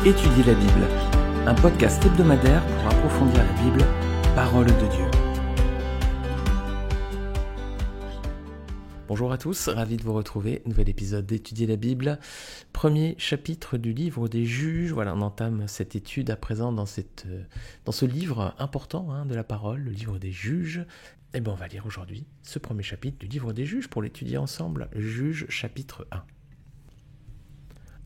Étudier la Bible, un podcast hebdomadaire pour approfondir la Bible, parole de Dieu. Bonjour à tous, ravi de vous retrouver, nouvel épisode d'Étudier la Bible, premier chapitre du livre des Juges. Voilà, on entame cette étude à présent dans ce livre important de la parole, le livre des Juges. Et bien on va lire aujourd'hui ce premier chapitre du livre des Juges pour l'étudier ensemble, Juges chapitre 1.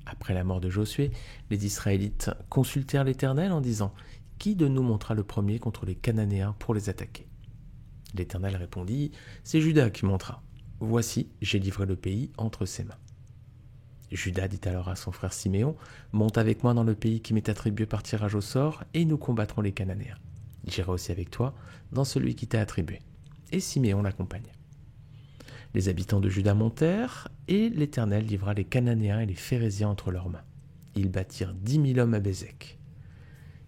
Après la mort de Josué, les Israélites consultèrent l'Éternel en disant « Qui de nous montera le premier contre les Cananéens pour les attaquer ?» L'Éternel répondit « C'est Juda qui montera. Voici, j'ai livré le pays entre ses mains. » Juda dit alors à son frère Siméon « Monte avec moi dans le pays qui m'est attribué par tirage au sort, et nous combattrons les Cananéens. J'irai aussi avec toi dans celui qui t'a attribué. » Et Siméon l'accompagna. Les habitants de Juda montèrent, et l'Éternel livra les Cananéens et les Phéréziens entre leurs mains. Ils battirent 10 000 hommes à Bézek.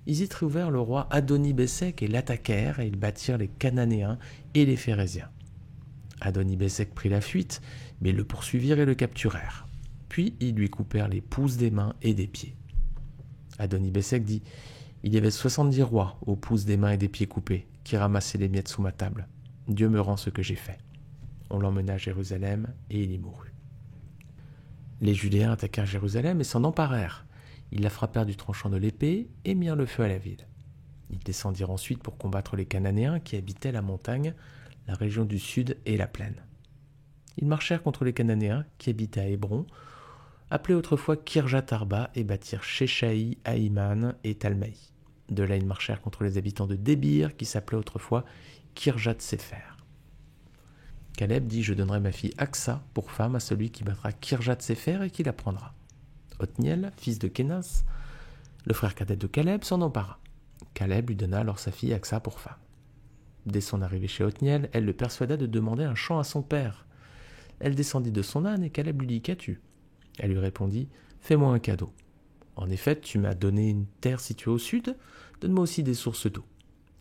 Ils y trouvèrent le roi Adoni-Bézek et l'attaquèrent, et ils battirent les Cananéens et les Phéréziens. Adoni-Bézek prit la fuite, mais ils le poursuivirent et le capturèrent. Puis ils lui coupèrent les pouces des mains et des pieds. Adoni-Bézek dit « Il y avait 70 rois aux pouces des mains et des pieds coupés, qui ramassaient les miettes sous ma table. Dieu me rend ce que j'ai fait. » On l'emmena à Jérusalem, et il y mourut. Les Judéens attaquèrent Jérusalem et s'en emparèrent. Ils la frappèrent du tranchant de l'épée et mirent le feu à la ville. Ils descendirent ensuite pour combattre les Cananéens qui habitaient la montagne, la région du sud et la plaine. Ils marchèrent contre les Cananéens qui habitaient à Hébron, appelés autrefois Kirjat-Arba, et battirent Sheshaï, Aïman et Talmaï. De là ils marchèrent contre les habitants de Débir qui s'appelaient autrefois Kirjat-Séfer. Caleb dit « Je donnerai ma fille Aksa pour femme à celui qui battra Kirjat-Séfer et qui la prendra. » Othniel, fils de Kénas, le frère cadet de Caleb, s'en empara. Caleb lui donna alors sa fille Aksa pour femme. Dès son arrivée chez Othniel, elle le persuada de demander un champ à son père. Elle descendit de son âne et Caleb lui dit « Qu'as-tu » Elle lui répondit « Fais-moi un cadeau. En effet, tu m'as donné une terre située au sud, donne-moi aussi des sources d'eau. »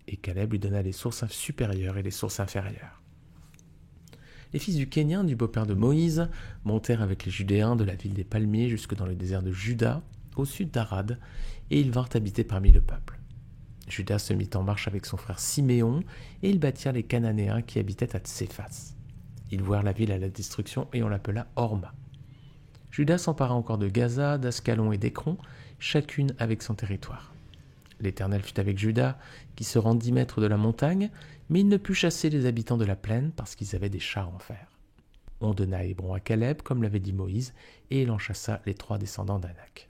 Et Caleb lui donna les sources supérieures et les sources inférieures. Les fils du Kénien, du beau-père de Moïse, montèrent avec les Judéens de la ville des Palmiers jusque dans le désert de Juda, au sud d'Arad, et ils vinrent habiter parmi le peuple. Juda se mit en marche avec son frère Siméon, et ils battirent les Cananéens qui habitaient à Tséphas. Ils vouèrent la ville à la destruction, et on l'appela Horma. Juda s'empara encore de Gaza, d'Ascalon et d'Écron, chacune avec son territoire. L'Éternel fut avec Juda, qui se rend 10 mètres de la montagne, mais il ne put chasser les habitants de la plaine parce qu'ils avaient des chars en fer. On donna Hébron à Caleb, comme l'avait dit Moïse, et il en chassa les 3 descendants d'Anak.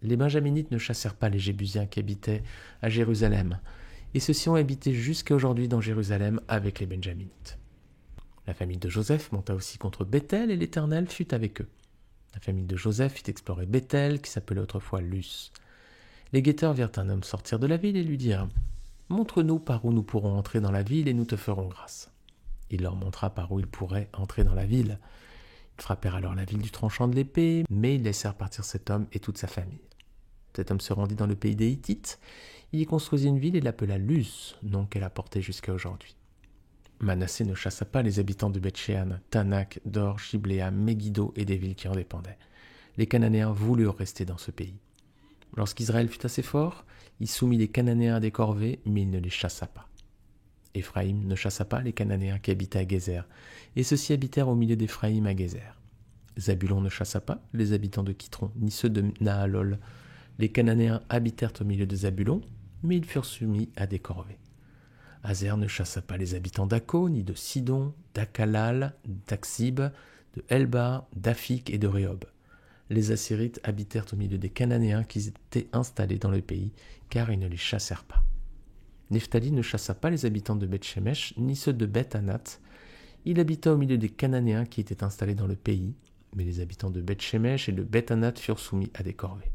Les Benjaminites ne chassèrent pas les Jébusiens qui habitaient à Jérusalem, et ceux-ci ont habité jusqu'à aujourd'hui dans Jérusalem avec les Benjaminites. La famille de Joseph monta aussi contre Béthel, et l'Éternel fut avec eux. La famille de Joseph fit explorer Béthel, qui s'appelait autrefois Luz. Les guetteurs virent un homme sortir de la ville et lui dirent « Montre-nous par où nous pourrons entrer dans la ville et nous te ferons grâce. » Il leur montra par où ils pourraient entrer dans la ville. Ils frappèrent alors la ville du tranchant de l'épée, mais ils laissèrent partir cet homme et toute sa famille. Cet homme se rendit dans le pays des Hittites. Il y construisit une ville et l'appela Luz, nom qu'elle a porté jusqu'à aujourd'hui. Manassé ne chassa pas les habitants de Beth-Shean, Tanak, Dor, Shibléam, Megiddo et des villes qui en dépendaient. Les Cananéens voulurent rester dans ce pays. Lorsqu'Israël fut assez fort, il soumit les Cananéens à des corvées, mais il ne les chassa pas. Éphraïm ne chassa pas les Cananéens qui habitaient à Gézer, et ceux-ci habitèrent au milieu d'Éphraïm à Gézer. Zabulon ne chassa pas les habitants de Kitron, ni ceux de Nahalol. Les Cananéens habitèrent au milieu de Zabulon, mais ils furent soumis à des corvées. Azer ne chassa pas les habitants d'Akko, ni de Sidon, d'Akalal, d'Aksib, de Elba, d'Afik et de Rehob. Les Assyrites habitèrent au milieu des Cananéens qui étaient installés dans le pays, car ils ne les chassèrent pas. Nephtali ne chassa pas les habitants de Beth-Shemesh, ni ceux de Beth-Anath. Il habita au milieu des Cananéens qui étaient installés dans le pays, mais les habitants de Beth-Shemesh et de Beth-Anath furent soumis à des corvées.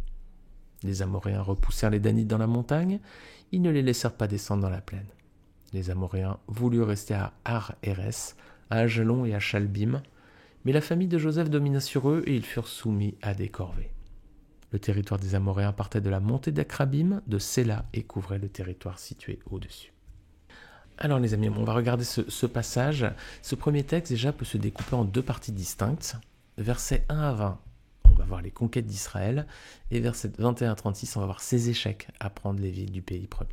Les Amoréens repoussèrent les Danites dans la montagne, ils ne les laissèrent pas descendre dans la plaine. Les Amoréens voulurent rester à Ar-Héres, à Ajalon et à Chalbim, mais la famille de Joseph domina sur eux et ils furent soumis à des corvées. Le territoire des Amoréens partait de la montée d'Akrabim, de Séla, et couvrait le territoire situé au-dessus. Alors les amis, on va regarder ce passage. Ce premier texte déjà peut se découper en 2 parties distinctes. Versets 1 à 20 on va voir les conquêtes d'Israël, et versets 21 à 36, on va voir ses échecs à prendre les villes du pays promis.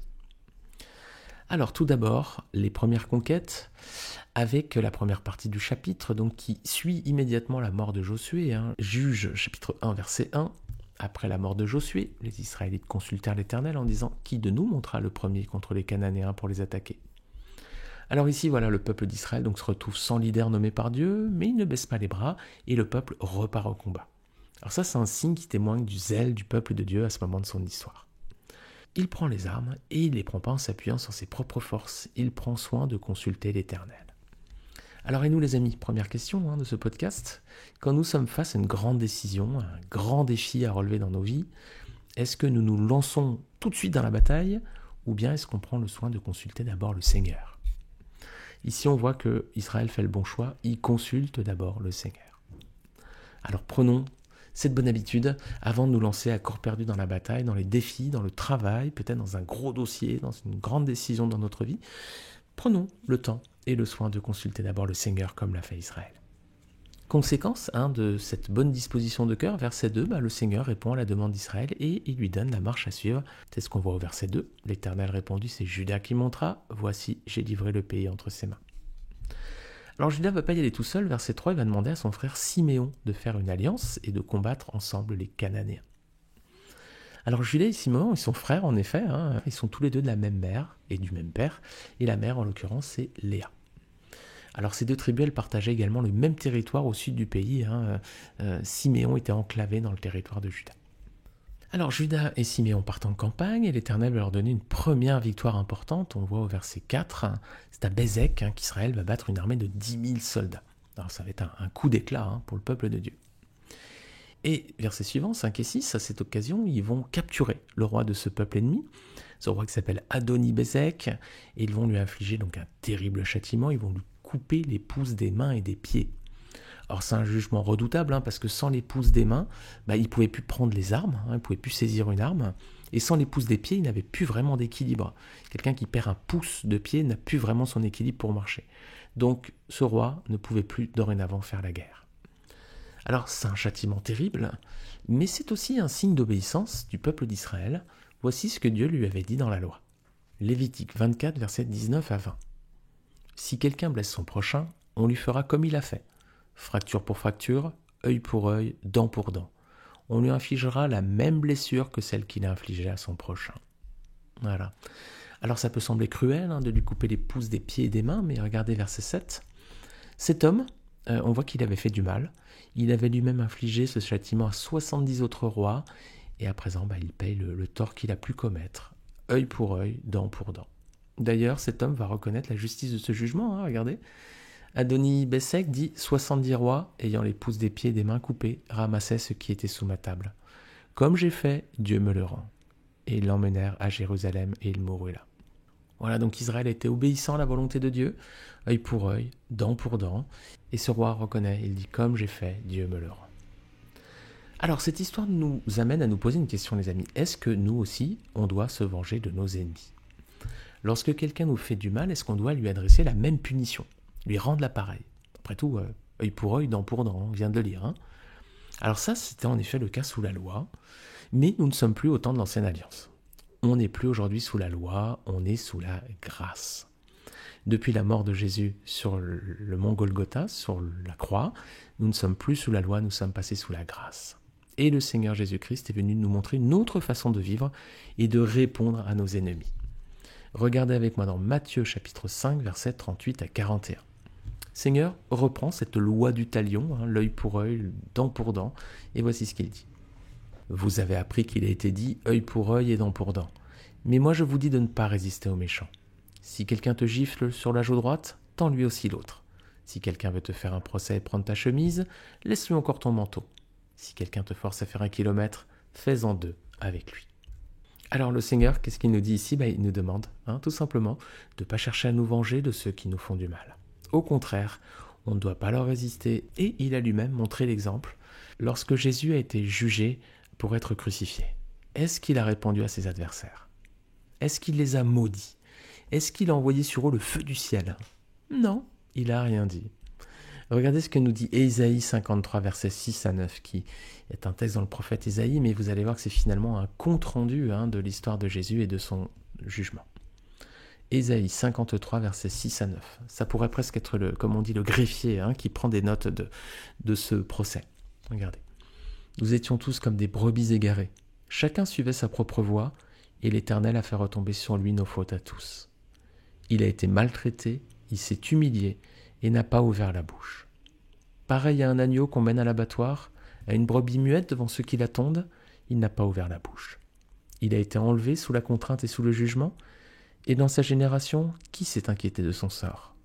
Alors tout d'abord, les premières conquêtes, avec la première partie du chapitre, donc qui suit immédiatement la mort de Josué. Juge chapitre 1, verset 1. Après la mort de Josué, les Israélites consultèrent l'Éternel en disant « Qui de nous montera le premier contre les Cananéens pour les attaquer ?» Alors ici, voilà, le peuple d'Israël donc se retrouve sans leader nommé par Dieu, mais il ne baisse pas les bras et le peuple repart au combat. Alors ça, c'est un signe qui témoigne du zèle du peuple de Dieu à ce moment de son histoire. Il prend les armes et il ne les prend pas en s'appuyant sur ses propres forces, il prend soin de consulter l'Éternel. Alors et nous les amis, première question de ce podcast, quand nous sommes face à une grande décision, un grand défi à relever dans nos vies, est-ce que nous nous lançons tout de suite dans la bataille ou bien est-ce qu'on prend le soin de consulter d'abord le Seigneur ? Ici, on voit que Israël fait le bon choix, il consulte d'abord le Seigneur. Alors prenons cette bonne habitude avant de nous lancer à corps perdu dans la bataille, dans les défis, dans le travail, peut-être dans un gros dossier, dans une grande décision dans notre vie. Prenons le temps et le soin de consulter d'abord le Seigneur comme l'a fait Israël. Conséquence de cette bonne disposition de cœur, verset 2, le Seigneur répond à la demande d'Israël et il lui donne la marche à suivre. C'est ce qu'on voit au verset 2. L'Éternel répondit, c'est Juda qui montera. Voici, j'ai livré le pays entre ses mains. Alors Juda ne va pas y aller tout seul. Verset 3, il va demander à son frère Siméon de faire une alliance et de combattre ensemble les Cananéens. Alors Juda et Siméon, ils sont frères en effet. Ils sont tous les deux de la même mère et du même père. Et la mère, en l'occurrence, c'est Léa. Alors ces deux tribus, elles partageaient également le même territoire au sud du pays. Siméon était enclavé dans le territoire de Juda. Alors Juda et Siméon partent en campagne et l'Éternel va leur donner une première victoire importante. On le voit au verset 4. C'est à Bézek qu'Israël va battre une armée de 10 000 soldats. Alors ça va être un coup d'éclat pour le peuple de Dieu. Et verset suivant, 5 et 6, à cette occasion, ils vont capturer le roi de ce peuple ennemi, ce roi qui s'appelle Adoni-Bézek, et ils vont lui infliger donc un terrible châtiment, ils vont lui couper les pouces des mains et des pieds. Alors c'est un jugement redoutable, parce que sans les pouces des mains, il ne pouvait plus prendre les armes, il ne pouvait plus saisir une arme, et sans les pouces des pieds, il n'avait plus vraiment d'équilibre. Quelqu'un qui perd un pouce de pied n'a plus vraiment son équilibre pour marcher. Donc ce roi ne pouvait plus dorénavant faire la guerre. Alors c'est un châtiment terrible, mais c'est aussi un signe d'obéissance du peuple d'Israël. Voici ce que Dieu lui avait dit dans la loi. Lévitique 24, versets 19 à 20. Si quelqu'un blesse son prochain, on lui fera comme il a fait. Fracture pour fracture, œil pour œil, dent pour dent. On lui infligera la même blessure que celle qu'il a infligée à son prochain. Voilà. Alors ça peut sembler cruel de lui couper les pouces des pieds et des mains, mais regardez verset 7. Cet homme, on voit qu'il avait fait du mal. Il avait lui-même infligé ce châtiment à 70 autres rois, et à présent, il paye le tort qu'il a pu commettre. Œil pour œil, dent pour dent. D'ailleurs, cet homme va reconnaître la justice de ce jugement, regardez. Adoni-Bézek dit « 70 rois, ayant les pouces des pieds et des mains coupés, ramassaient ce qui était sous ma table. Comme j'ai fait, Dieu me le rend. » Et ils l'emmenèrent à Jérusalem et il mourut là. Voilà, donc Israël était obéissant à la volonté de Dieu, œil pour œil, dent pour dent. Et ce roi reconnaît, il dit « Comme j'ai fait, Dieu me le rend. » Alors cette histoire nous amène à nous poser une question les amis. Est-ce que nous aussi, on doit se venger de nos ennemis ? Lorsque quelqu'un nous fait du mal, est-ce qu'on doit lui adresser la même punition ? Lui rendre l'appareil. Après tout, œil pour œil, dent pour dent, on vient de le lire. Alors ça, c'était en effet le cas sous la loi, mais nous ne sommes plus au temps de l'ancienne alliance. On n'est plus aujourd'hui sous la loi, on est sous la grâce. Depuis la mort de Jésus sur le mont Golgotha, sur la croix, nous ne sommes plus sous la loi, nous sommes passés sous la grâce. Et le Seigneur Jésus-Christ est venu nous montrer une autre façon de vivre et de répondre à nos ennemis. Regardez avec moi dans Matthieu chapitre 5, versets 38 à 41. Seigneur reprend cette loi du talion, l'œil pour œil, dent pour dent, et voici ce qu'il dit. Vous avez appris qu'il a été dit œil pour œil et dent pour dent. Mais moi je vous dis de ne pas résister aux méchants. Si quelqu'un te gifle sur la joue droite, tends lui aussi l'autre. Si quelqu'un veut te faire un procès et prendre ta chemise, laisse-lui encore ton manteau. Si quelqu'un te force à faire 1 kilomètre, fais-en 2 avec lui. Alors le Seigneur, qu'est-ce qu'il nous dit ici ? Il nous demande, tout simplement, de ne pas chercher à nous venger de ceux qui nous font du mal. Au contraire, on ne doit pas leur résister, et il a lui-même montré l'exemple. Lorsque Jésus a été jugé pour être crucifié, est-ce qu'il a répondu à ses adversaires ? Est-ce qu'il les a maudits ? Est-ce qu'il a envoyé sur eux le feu du ciel ? Non, il n'a rien dit. Regardez ce que nous dit Ésaïe 53, versets 6 à 9, qui est un texte dans le prophète Ésaïe, mais vous allez voir que c'est finalement un compte-rendu de l'histoire de Jésus et de son jugement. Ésaïe 53, versets 6 à 9. Ça pourrait presque être, comme on dit, le greffier qui prend des notes de ce procès. Regardez. Nous étions tous comme des brebis égarées. Chacun suivait sa propre voie, et l'Éternel a fait retomber sur lui nos fautes à tous. Il a été maltraité, il s'est humilié, et n'a pas ouvert la bouche. Pareil à un agneau qu'on mène à l'abattoir, à une brebis muette devant ceux qui l'attendent, il n'a pas ouvert la bouche. Il a été enlevé sous la contrainte et sous le jugement, et dans sa génération, qui s'est inquiété de son sort?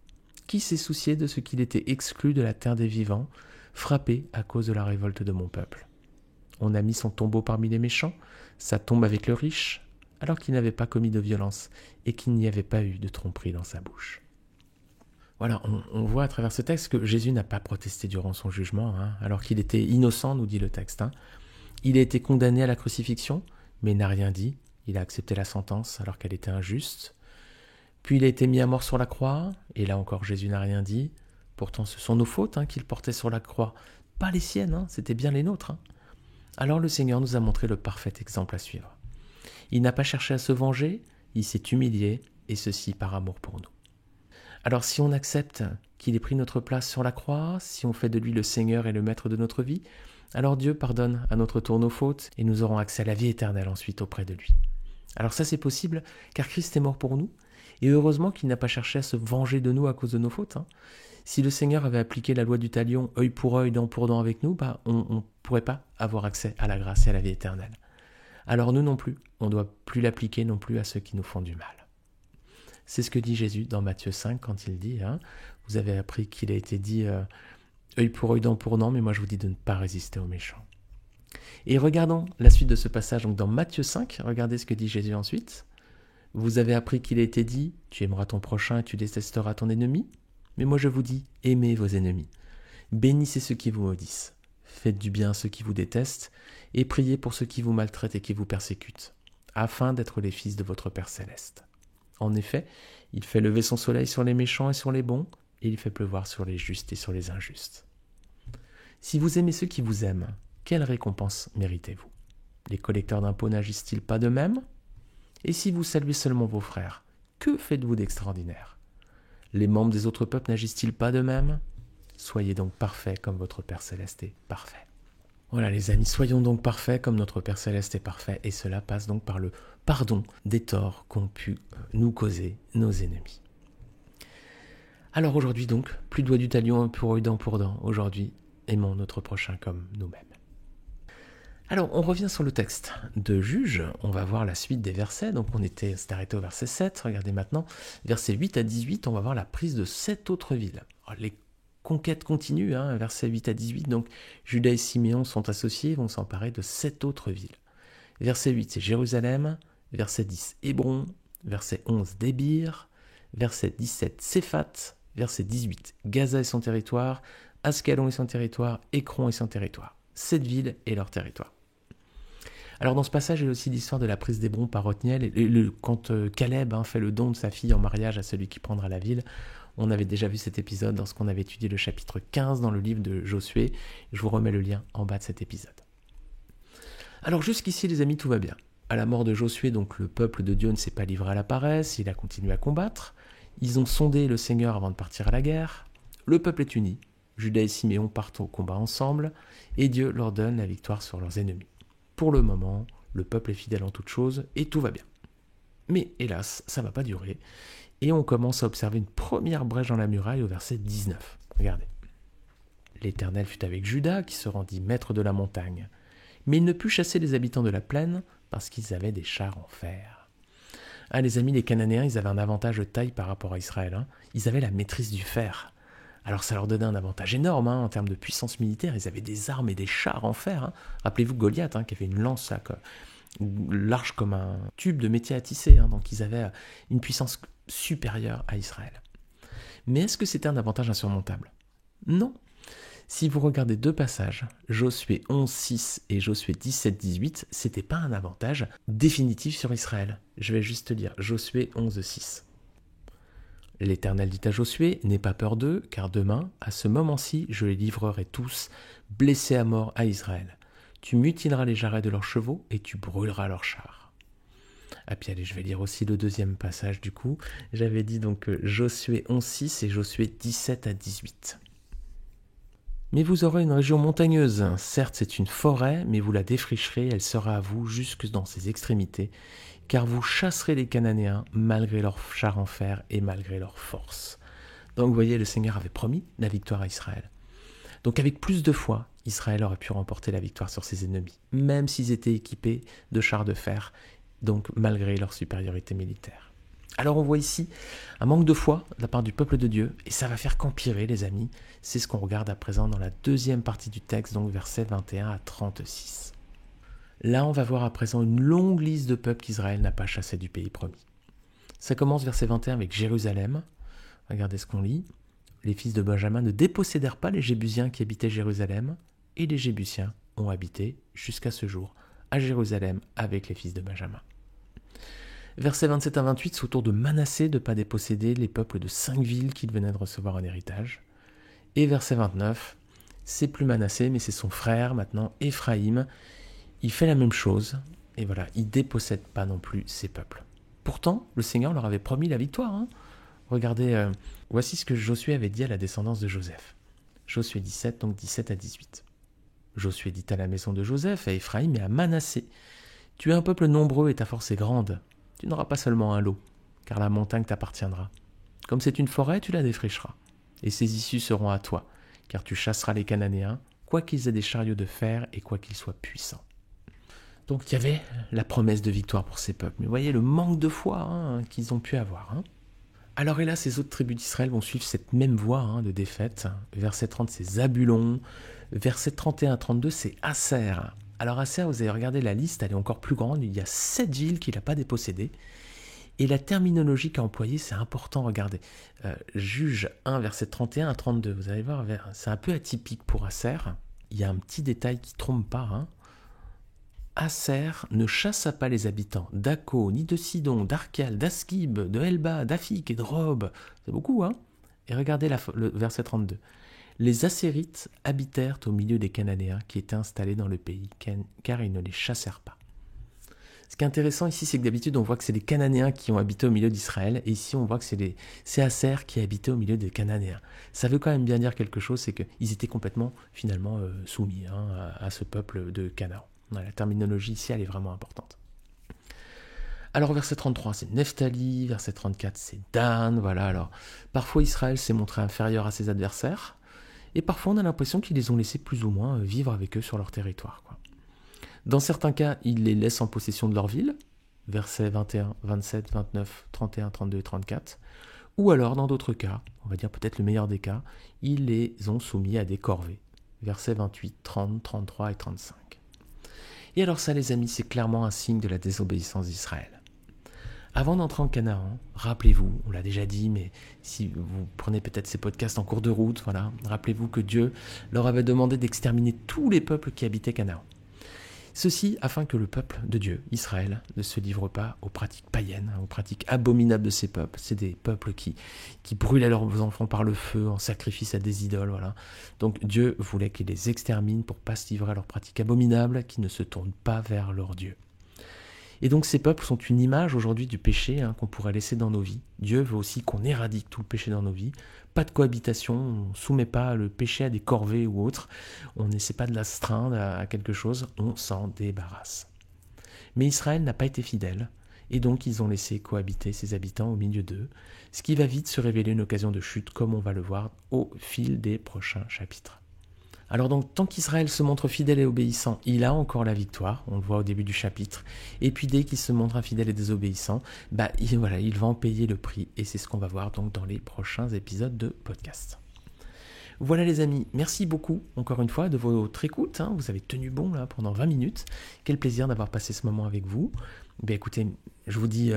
Qui s'est soucié de ce qu'il était exclu de la terre des vivants, frappé à cause de la révolte de mon peuple? On a mis son tombeau parmi les méchants, sa tombe avec le riche, alors qu'il n'avait pas commis de violence et qu'il n'y avait pas eu de tromperie dans sa bouche. Voilà, on voit à travers ce texte que Jésus n'a pas protesté durant son jugement, alors qu'il était innocent, nous dit le texte. Il a été condamné à la crucifixion, mais n'a rien dit. Il a accepté la sentence alors qu'elle était injuste. Puis il a été mis à mort sur la croix, et là encore Jésus n'a rien dit. Pourtant ce sont nos fautes qu'il portait sur la croix, pas les siennes, c'était bien les nôtres. Alors le Seigneur nous a montré le parfait exemple à suivre. Il n'a pas cherché à se venger, il s'est humilié, et ceci par amour pour nous. Alors si on accepte qu'il ait pris notre place sur la croix, si on fait de lui le Seigneur et le Maître de notre vie, alors Dieu pardonne à notre tour nos fautes et nous aurons accès à la vie éternelle ensuite auprès de lui. Alors ça c'est possible car Christ est mort pour nous et heureusement qu'il n'a pas cherché à se venger de nous à cause de nos fautes. Si le Seigneur avait appliqué la loi du talion, œil pour œil, dent pour dent avec nous, on ne pourrait pas avoir accès à la grâce et à la vie éternelle. Alors nous non plus, on ne doit plus l'appliquer non plus à ceux qui nous font du mal. C'est ce que dit Jésus dans Matthieu 5 quand il dit, vous avez appris qu'il a été dit œil pour œil, dent pour dent, mais moi je vous dis de ne pas résister aux méchants. Et regardons la suite de ce passage, donc dans Matthieu 5, regardez ce que dit Jésus ensuite. Vous avez appris qu'il a été dit, tu aimeras ton prochain et tu détesteras ton ennemi, mais moi je vous dis, aimez vos ennemis, bénissez ceux qui vous maudissent, faites du bien à ceux qui vous détestent, et priez pour ceux qui vous maltraitent et qui vous persécutent, afin d'être les fils de votre Père céleste. En effet, il fait lever son soleil sur les méchants et sur les bons, et il fait pleuvoir sur les justes et sur les injustes. Si vous aimez ceux qui vous aiment, quelle récompense méritez-vous? Les collecteurs d'impôts n'agissent-ils pas de même? Et si vous saluez seulement vos frères, que faites-vous d'extraordinaire? Les membres des autres peuples n'agissent-ils pas de même? Soyez donc parfaits comme votre Père céleste est parfait. Voilà les amis, soyons donc parfaits comme notre Père céleste est parfait, et cela passe donc par le pardon des torts qu'ont pu nous causer nos ennemis. Alors aujourd'hui donc, plus de doigt du talion pour œil, dent pour dent. Aujourd'hui, aimons notre prochain comme nous-mêmes. Alors on revient sur le texte de Juge, on va voir la suite des versets, donc s'est arrêté au verset 7, regardez maintenant, versets 8 à 18, on va voir la prise de 7 autres villes. Alors, les conquêtes continuent, versets 8 à 18, donc Juda et Siméon sont associés, vont s'emparer de 7 autres villes. Verset 8 c'est Jérusalem, verset 10 Hébron, verset 11 Débir, verset 17 Séphat, verset 18 Gaza et son territoire, Ascalon et son territoire, Écron et son territoire. 7 villes et leur territoire. Alors dans ce passage, il y a aussi l'histoire de la prise d'Hébron par Othniel, quand Caleb fait le don de sa fille en mariage à celui qui prendra la ville. On avait déjà vu cet épisode lorsqu'on avait étudié le chapitre 15 dans le livre de Josué. Je vous remets le lien en bas de cet épisode. Alors jusqu'ici les amis, tout va bien. À la mort de Josué, donc le peuple de Dieu ne s'est pas livré à la paresse, il a continué à combattre. Ils ont sondé le Seigneur avant de partir à la guerre. Le peuple est uni. Juda et Siméon partent au combat ensemble et Dieu leur donne la victoire sur leurs ennemis. Pour le moment, le peuple est fidèle en toutes choses et tout va bien. Mais hélas, ça ne va pas durer et on commence à observer une première brèche dans la muraille au verset 19. Regardez. L'Éternel fut avec Juda qui se rendit maître de la montagne, mais il ne put chasser les habitants de la plaine parce qu'ils avaient des chars en fer. Les amis, les Cananéens, ils avaient un avantage de taille par rapport à Israël. Ils avaient la maîtrise du fer. Alors ça leur donnait un avantage énorme en termes de puissance militaire. Ils avaient des armes et des chars en fer. Rappelez-vous Goliath qui avait une lance large comme un tube de métier à tisser. Donc ils avaient une puissance supérieure à Israël. Mais est-ce que c'était un avantage insurmontable? Non. Si vous regardez deux passages, Josué 11.6 et Josué 17.18, c'était pas un avantage définitif sur Israël. Je vais juste te lire Josué 11.6. L'Éternel dit à Josué, n'aie pas peur d'eux, car demain, à ce moment-ci, je les livrerai tous, blessés à mort à Israël. Tu mutileras les jarrets de leurs chevaux et tu brûleras leurs chars. Ah puis allez, je vais lire aussi le deuxième passage du coup. J'avais dit donc Josué 11:6 et Josué 17-18. Mais vous aurez une région montagneuse. Certes, c'est une forêt, mais vous la défricherez, elle sera à vous jusque dans ses extrémités, car vous chasserez les Cananéens malgré leurs chars en fer et malgré leur force. Donc vous voyez, le Seigneur avait promis la victoire à Israël. Donc avec plus de foi, Israël aurait pu remporter la victoire sur ses ennemis, même s'ils étaient équipés de chars de fer, donc malgré leur supériorité militaire. Alors on voit ici un manque de foi de la part du peuple de Dieu, et ça va faire qu'empirer les amis. C'est ce qu'on regarde à présent dans la deuxième partie du texte, donc versets 21-36. Là, on va voir à présent une longue liste de peuples qu'Israël n'a pas chassés du pays promis. Ça commence verset 21 avec Jérusalem. Regardez ce qu'on lit. Les fils de Benjamin ne dépossédèrent pas les Jébusiens qui habitaient Jérusalem, et les Jébusiens ont habité jusqu'à ce jour à Jérusalem avec les fils de Benjamin. Versets 27-28, c'est au tour de Manassé de ne pas déposséder les peuples de 5 villes qu'il venait de recevoir en héritage. Et verset 29, c'est plus Manassé, mais c'est son frère maintenant, Éphraïm. Il fait la même chose, et voilà, il ne dépossède pas non plus ces peuples. Pourtant, le Seigneur leur avait promis la victoire. Regardez, voici ce que Josué avait dit à la descendance de Joseph. Josué 17, donc 17-18. Josué dit à la maison de Joseph, à Éphraïm et à Manassé, « Tu es un peuple nombreux et ta force est grande. Tu n'auras pas seulement un lot, car la montagne t'appartiendra. Comme c'est une forêt, tu la défricheras, et ses issues seront à toi, car tu chasseras les Cananéens, quoi qu'ils aient des chariots de fer et quoi qu'ils soient puissants. » Donc il y avait la promesse de victoire pour ces peuples. Mais vous voyez le manque de foi qu'ils ont pu avoir. Alors hélas, ces autres tribus d'Israël vont suivre cette même voie de défaite. Verset 30, c'est Zabulon. Verset 31-32, c'est Aser. Alors Aser, vous avez regardé la liste, elle est encore plus grande. Il y a 7 villes qu'il n'a pas dépossédées. Et la terminologie qu'a employée, c'est important, regardez. Juge 1, verset 31-32. Vous allez voir, c'est un peu atypique pour Aser. Il y a un petit détail qui ne trompe pas. Aser ne chassa pas les habitants d'Akko, ni de Sidon, d'Arcal, d'Askib, de Helba, d'Afik et de Rob. C'est beaucoup, Et regardez le verset 32. Les Assérites habitèrent au milieu des Cananéens qui étaient installés dans le pays, car ils ne les chassèrent pas. Ce qui est intéressant ici, c'est que d'habitude, on voit que c'est les Cananéens qui ont habité au milieu d'Israël, et ici, on voit que c'est Aser qui habitait au milieu des Cananéens. Ça veut quand même bien dire quelque chose, c'est qu'ils étaient complètement, finalement, soumis à ce peuple de Canaan. La terminologie ici, elle est vraiment importante. Alors, verset 33, c'est Nephtali, verset 34, c'est Dan, voilà. Alors, parfois, Israël s'est montré inférieur à ses adversaires, et parfois, on a l'impression qu'ils les ont laissés plus ou moins vivre avec eux sur leur territoire. Dans certains cas, ils les laissent en possession de leur ville, versets 21, 27, 29, 31, 32 et 34, ou alors, dans d'autres cas, on va dire peut-être le meilleur des cas, ils les ont soumis à des corvées, versets 28, 30, 33 et 35. Et alors ça, les amis, c'est clairement un signe de la désobéissance d'Israël. Avant d'entrer en Canaan, rappelez-vous, on l'a déjà dit, mais si vous prenez peut-être ces podcasts en cours de route, rappelez-vous que Dieu leur avait demandé d'exterminer tous les peuples qui habitaient Canaan. Ceci afin que le peuple de Dieu, Israël, ne se livre pas aux pratiques païennes, aux pratiques abominables de ces peuples. C'est des peuples qui brûlaient leurs enfants par le feu en sacrifice à des idoles. Donc Dieu voulait qu'ils les exterminent pour ne pas se livrer à leurs pratiques abominables, qui ne se tournent pas vers leur Dieu. Et donc ces peuples sont une image aujourd'hui du péché qu'on pourrait laisser dans nos vies. Dieu veut aussi qu'on éradique tout le péché dans nos vies. Pas de cohabitation, on ne soumet pas le péché à des corvées ou autres. On n'essaie pas de l'astreindre à quelque chose, on s'en débarrasse. Mais Israël n'a pas été fidèle, et donc ils ont laissé cohabiter ses habitants au milieu d'eux, ce qui va vite se révéler une occasion de chute, comme on va le voir au fil des prochains chapitres. Alors donc, tant qu'Israël se montre fidèle et obéissant, il a encore la victoire, on le voit au début du chapitre, et puis dès qu'il se montre infidèle et désobéissant, il va en payer le prix, et c'est ce qu'on va voir donc dans les prochains épisodes de podcast. Voilà les amis, merci beaucoup encore une fois de votre écoute, vous avez tenu bon là pendant 20 minutes, quel plaisir d'avoir passé ce moment avec vous. Écoutez, je vous dis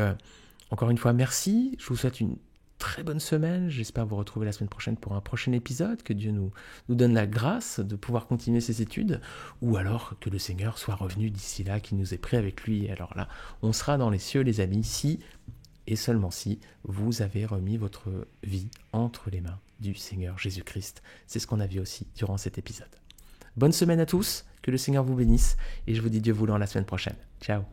encore une fois merci, je vous souhaite une très bonne semaine, j'espère vous retrouver la semaine prochaine pour un prochain épisode, que Dieu nous donne la grâce de pouvoir continuer ces études, ou alors que le Seigneur soit revenu d'ici là, qu'il nous ait pris avec lui, et alors là, on sera dans les cieux les amis, si et seulement si vous avez remis votre vie entre les mains du Seigneur Jésus-Christ. C'est ce qu'on a vu aussi durant cet épisode. Bonne semaine à tous, que le Seigneur vous bénisse, et je vous dis Dieu voulant la semaine prochaine. Ciao.